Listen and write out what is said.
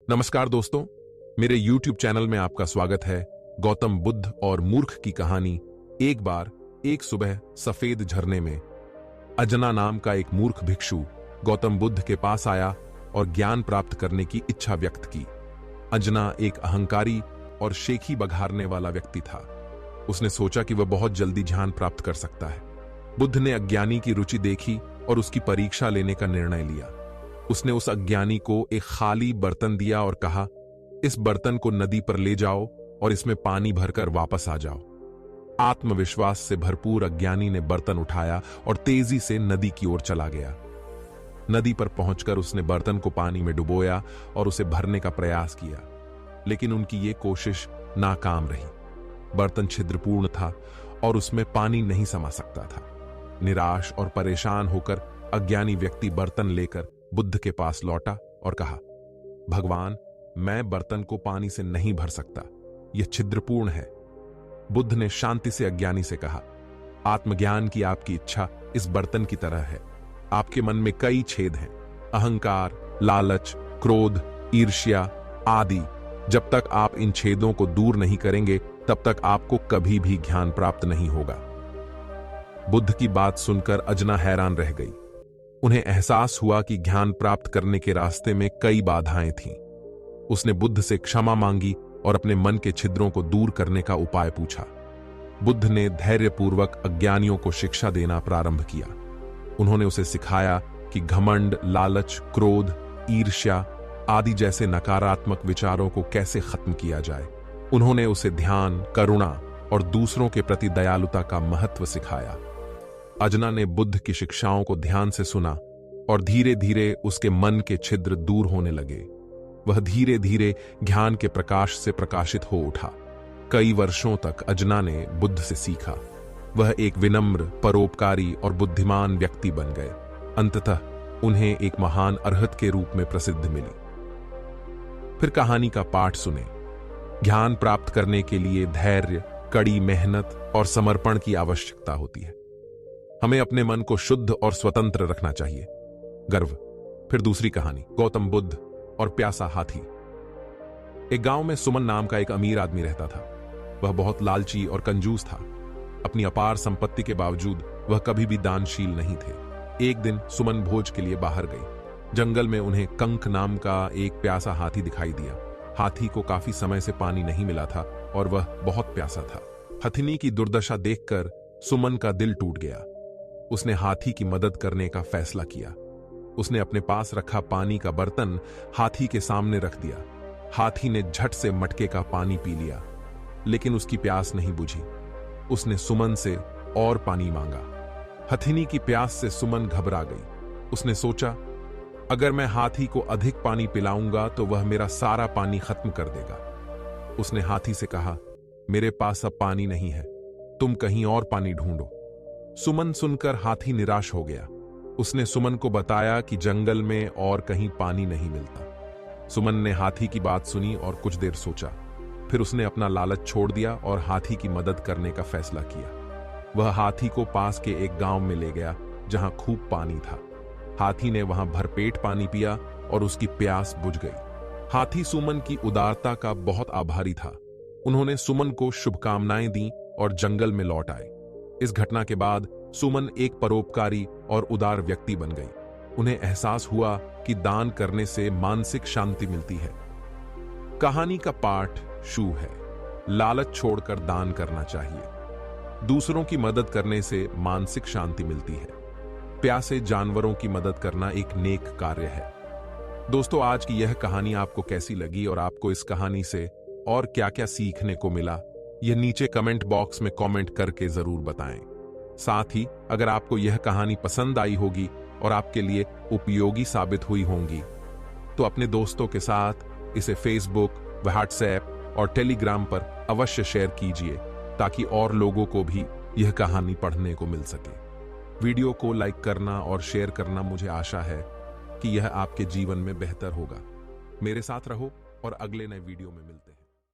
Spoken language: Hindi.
नमस्कार दोस्तों, मेरे YouTube चैनल में आपका स्वागत है। गौतम बुद्ध और मूर्ख की कहानी। एक बार एक सुबह सफेद झरने में अजना नाम का एक मूर्ख भिक्षु गौतम बुद्ध के पास आया और ज्ञान प्राप्त करने की इच्छा व्यक्त की। अजना एक अहंकारी और शेखी बघारने वाला व्यक्ति था। उसने सोचा कि वह बहुत जल्दी ज्ञान प्राप्त कर सकता है। बुद्ध ने अज्ञानी की रुचि देखी और उसकी परीक्षा लेने का निर्णय लिया। उसने उस अज्ञानी को एक खाली बर्तन दिया और कहा, इस बर्तन को नदी पर ले जाओ और इसमें पानी भरकर वापस आ जाओ। आत्मविश्वास से भरपूर अज्ञानी ने बर्तन उठाया और तेजी से नदी की ओर चला गया। नदी पर पहुंचकर उसने बर्तन को पानी में डुबोया और उसे भरने का प्रयास किया, लेकिन उनकी ये कोशिश नाकाम रही। बर्तन छिद्रपूर्ण था और उसमें पानी नहीं समा सकता था। निराश और परेशान होकर अज्ञानी व्यक्ति बर्तन लेकर बुद्ध के पास लौटा और कहा, भगवान, मैं बर्तन को पानी से नहीं भर सकता, यह छिद्रपूर्ण है। बुद्ध ने शांति से अज्ञानी से कहा, आत्मज्ञान की आपकी इच्छा इस बर्तन की तरह है। आपके मन में कई छेद हैं, अहंकार, लालच, क्रोध, ईर्ष्या आदि। जब तक आप इन छेदों को दूर नहीं करेंगे तब तक आपको कभी भी ज्ञान प्राप्त नहीं होगा। बुद्ध की बात सुनकर अजना हैरान रह गई। उन्हें एहसास हुआ कि ज्ञान प्राप्त करने के रास्ते में कई बाधाएं थीं। उसने बुद्ध से क्षमा मांगी और अपने मन के छिद्रों को दूर करने का उपाय पूछा। बुद्ध ने धैर्यपूर्वक अज्ञानियों को शिक्षा देना प्रारंभ किया। उन्होंने उसे सिखाया कि घमंड, लालच, क्रोध, ईर्ष्या आदि जैसे नकारात्मक विचारों को कैसे खत्म किया जाए। उन्होंने उसे ध्यान, करुणा और दूसरों के प्रति दयालुता का महत्व सिखाया। अजना ने बुद्ध की शिक्षाओं को ध्यान से सुना और धीरे धीरे उसके मन के छिद्र दूर होने लगे। वह धीरे धीरे ज्ञान के प्रकाश से प्रकाशित हो उठा। कई वर्षों तक अजना ने बुद्ध से सीखा। वह एक विनम्र, परोपकारी और बुद्धिमान व्यक्ति बन गए। अंततः उन्हें एक महान अरहत के रूप में प्रसिद्धि मिली। फिर कहानी का पाठ सुने। ज्ञान प्राप्त करने के लिए धैर्य, कड़ी मेहनत और समर्पण की आवश्यकता होती है। हमें अपने मन को शुद्ध और स्वतंत्र रखना चाहिए। गर्व। फिर दूसरी कहानी, गौतम बुद्ध और प्यासा हाथी। एक गांव में सुमन नाम का एक अमीर आदमी रहता था। वह बहुत लालची और कंजूस था। अपनी अपार संपत्ति के बावजूद वह कभी भी दानशील नहीं थे। एक दिन सुमन भोज के लिए बाहर गई। जंगल में उन्हें कंक नाम का एक प्यासा हाथी दिखाई दिया। हाथी को काफी समय से पानी नहीं मिला था और वह बहुत प्यासा था। हथिनी की दुर्दशा देखकर सुमन का दिल टूट गया। उसने हाथी की मदद करने का फैसला किया। उसने अपने पास रखा पानी का बर्तन हाथी के सामने रख दिया। हाथी ने झट से मटके का पानी पी लिया, लेकिन उसकी प्यास नहीं बुझी। उसने सुमन से और पानी मांगा। हथिनी की प्यास से सुमन घबरा गई। उसने सोचा, अगर मैं हाथी को अधिक पानी पिलाऊंगा तो वह मेरा सारा पानी खत्म कर देगा। उसने हाथी से कहा, मेरे पास अब पानी नहीं है, तुम कहीं और पानी ढूंढो। सुमन सुनकर हाथी निराश हो गया। उसने सुमन को बताया कि जंगल में और कहीं पानी नहीं मिलता। सुमन ने हाथी की बात सुनी और कुछ देर सोचा। फिर उसने अपना लालच छोड़ दिया और हाथी की मदद करने का फैसला किया। वह हाथी को पास के एक गांव में ले गया जहां खूब पानी था। हाथी ने वहां भरपेट पानी पिया और उसकी प्यास बुझ गई। हाथी सुमन की उदारता का बहुत आभारी था। उन्होंने सुमन को शुभकामनाएं दी और जंगल में लौट आए। इस घटना के बाद सुमन एक परोपकारी और उदार व्यक्ति बन गई। उन्हें एहसास हुआ कि दान करने से मानसिक शांति मिलती है। कहानी का पाठ शू है, लालच छोड़कर दान करना चाहिए। दूसरों की मदद करने से मानसिक शांति मिलती है। प्यासे जानवरों की मदद करना एक नेक कार्य है। दोस्तों, आज की यह कहानी आपको कैसी लगी और आपको इस कहानी से और क्या-क्या सीखने को मिला, यह नीचे कमेंट बॉक्स में कमेंट करके जरूर बताएं। साथ ही अगर आपको यह कहानी पसंद आई होगी और आपके लिए उपयोगी साबित हुई होंगी तो अपने दोस्तों के साथ इसे फेसबुक, व्हाट्सएप और टेलीग्राम पर अवश्य शेयर कीजिए ताकि और लोगों को भी यह कहानी पढ़ने को मिल सके। वीडियो को लाइक करना और शेयर करना, मुझे आशा है कि यह आपके जीवन में बेहतर होगा। मेरे साथ रहो और अगले नए वीडियो में मिलते हैं।